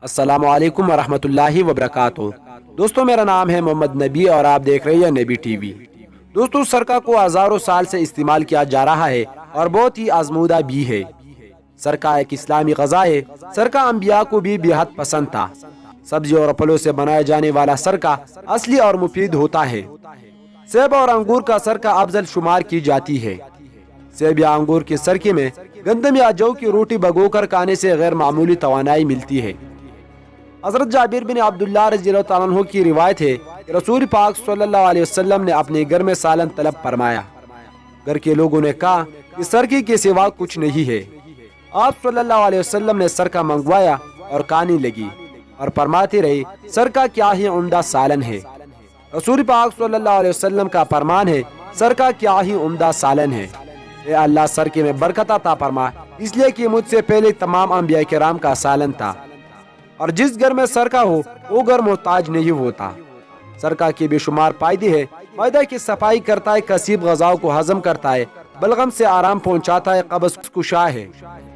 अस्सलामु अलैकुम वरहमतुल्लाहि वबरकातुहू। दोस्तों, मेरा नाम है मोहम्मद नबी और आप देख रहे हैं नबी टीवी। दोस्तों, सरका को हजारों साल से इस्तेमाल किया जा रहा है और बहुत ही आजमूदा भी है। सरका एक इस्लामी ग़ज़ा है। सरका अंबिया को भी बेहद पसंद था। सब्जी और फलों से बनाया जाने वाला सरका असली और मुफीद होता है। सेब और अंगूर का सरका अफजल शुमार की जाती है। सेब या अंगूर के सरके में गंदम या जौ की रोटी भगोकर खाने से गैर मामूली तवानाई मिलती है। हज़रत जाबिर बिन अब्दुल्लाह रज़ियल्लाहु ताला अन्हु की रिवायत है कि रसूल पाक सल्लल्लाहु अलैहि वसल्लम ने अपने घर में सालन तलब फरमाया। घर के लोगों ने कहा कि सरके के सिवा कुछ नहीं है। आप सल्लल्लाहु अलैहि वसल्लम ने सरका मंगवाया और खाने लगी और फरमाते रहे, सरका क्या ही उम्दा सालन है। रसूल पाक सल्लल्लाहु अलैहि वसल्लम का फरमान है, सरका क्या ही उम्दा सालन है। ए अल्लाह, सरके में बरकत अता फरमा, इसलिए कि मुझसे पहले तमाम अंबिया किराम का सालन था और जिस घर में सरका हो वो घर मोहताज नहीं होता। सरका के बेशुमार फायदे है। मैदा की सफाई करता है, कसीब ग़ज़ाओं को हजम करता है, बलगम से आराम पहुंचाता है, कब्ज़ कुशा है।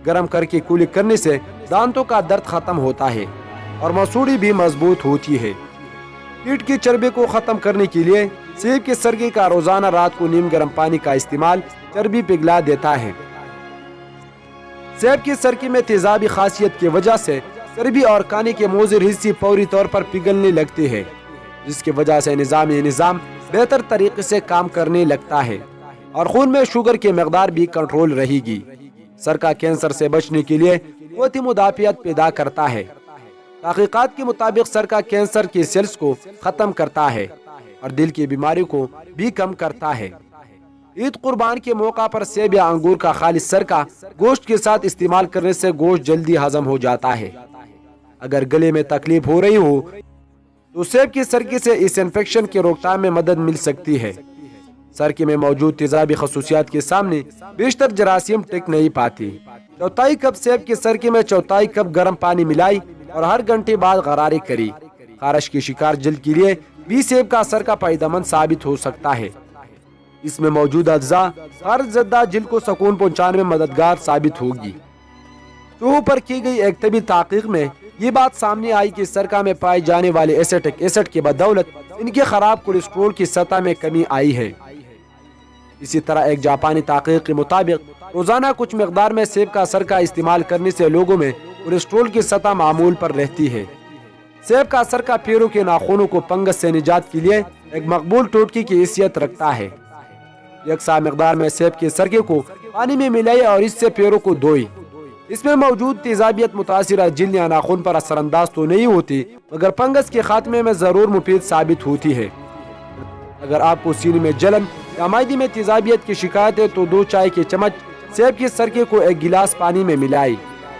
गर्म करके कुली करने से दांतों का दर्द खत्म होता है और मसूड़ी भी मजबूत होती है। पीठ की चर्बी को खत्म करने के लिए सेब के सरके का रोजाना रात को नीम गर्म पानी का इस्तेमाल चर्बी पिघला देता है। सेब के सरके में तेजाबी खासियत की वजह से चर्बी और खाने के मोज़र हिस्से फौरी तौर पर पिघलने लगते हैं, जिसकी वजह से निज़ाम बेहतर तरीके से काम करने लगता है और खून में शुगर की मकदार भी कंट्रोल रहेगी। सरका कैंसर से बचने के लिए बहुत मुदाफ़ियत पैदा करता है। तहक़ीक़ात के मुताबिक सरका कैंसर के सेल्स को ख़त्म करता है और दिल की बीमारी को भी कम करता है। ईद कुर्बान के मौका पर सेब या अंगूर का खालिस सरका गोश्त के साथ इस्तेमाल करने से गोश्त जल्दी हजम हो जाता है। अगर गले में तकलीफ हो रही हो तो सेब के सरके से इस इन्फेक्शन की रोकथाम में मदद मिल सकती है। सरके में मौजूद तेजाबी खसूसियात के सामने बेशतर जरासीम टिक नहीं पाती। चौथाई कप सेब के सरके में चौथाई कप गर्म पानी मिलाई और हर घंटे बाद गरारे करी। खारिश की शिकार जल्द के लिए भी सेब का सरका फायदेमंद साबित हो सकता है। इसमें मौजूद अज्जा हर जद्दा जिल्द को सुकून पहुंचाने में मददगार साबित होगी। चूहों पर की गई एक तबी तहकीक में ये बात सामने आई कि सरका में पाए जाने वाले एसिटिक एसिड की बदौलत इनके खराब कोलेस्ट्रोल की सतह में कमी आई है। इसी तरह एक जापानी तहकीक के मुताबिक रोजाना कुछ मकदार में सेब का सरका इस्तेमाल करने से लोगों में कोलेस्ट्रोल की सतह मामूल पर रहती है। सेब का सरका पैरों के नाखूनों को फंगस से निजात के लिए एक मकबूल टोटके की हैसियत रखता है। यकसा मकदार में सेब के सरके को पानी में मिलाए और इससे पैरों को धोए। इसमें मौजूद तेजाबियत मुतासिरा जिल्द या नाखून पर असरअंदाज तो नहीं होती, मगर फंगस के खात्मे में जरूर मुफीद साबित होती है। अगर आपको सीने में जलन या मायदे में तेजाबियत की शिकायत है तो 2 चाय के चम्मच सेब के सरके को एक गिलास पानी में मिलाए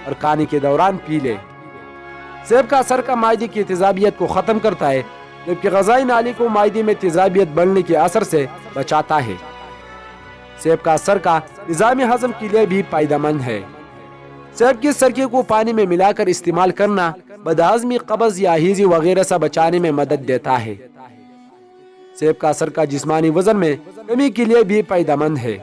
और खाने के दौरान पी ले। सेब का सरका मायदे की तेजाबियत को खत्म करता है, जबकि ग़ज़ाई नाली को मायदे में तेजाबियत बढ़ने के असर से बचाता है। सेब का सरका निज़ाम हजम के लिए भी फायदेमंद है। सेब के सरके को पानी में मिलाकर इस्तेमाल करना बदहज़मी, कब्ज़ या हैज़ा वगैरह से बचाने में मदद देता है। सेब का सरका जिस्मानी वजन में कमी के लिए भी फायदेमंद है।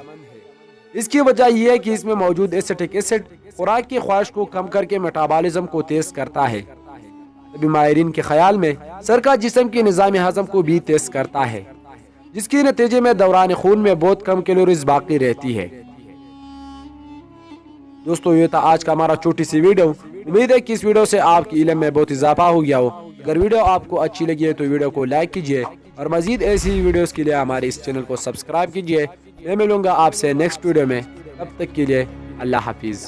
इसकी वजह यह है कि इसमें मौजूद एसिटिक एसिड खुराक की ख्वाहिश को कम करके मेटाबॉलिज्म को तेज करता है। तभी माहिरीन के ख्याल में सरका जिस्म के निज़ाम हजम को भी तेज करता है, जिसके नतीजे में दौरान खून में बहुत कम कैलोरीज बाकी रहती है। दोस्तों, ये था आज का हमारा छोटी सी वीडियो। उम्मीद है कि इस वीडियो से आपके इल्म में बहुत इजाफा हो गया हो। अगर वीडियो आपको अच्छी लगी है तो वीडियो को लाइक कीजिए और मजीद ऐसी वीडियोस के लिए हमारे इस चैनल को सब्सक्राइब कीजिए। मैं मिलूंगा आपसे नेक्स्ट वीडियो में, तब तक के लिए अल्लाह हाफिज़।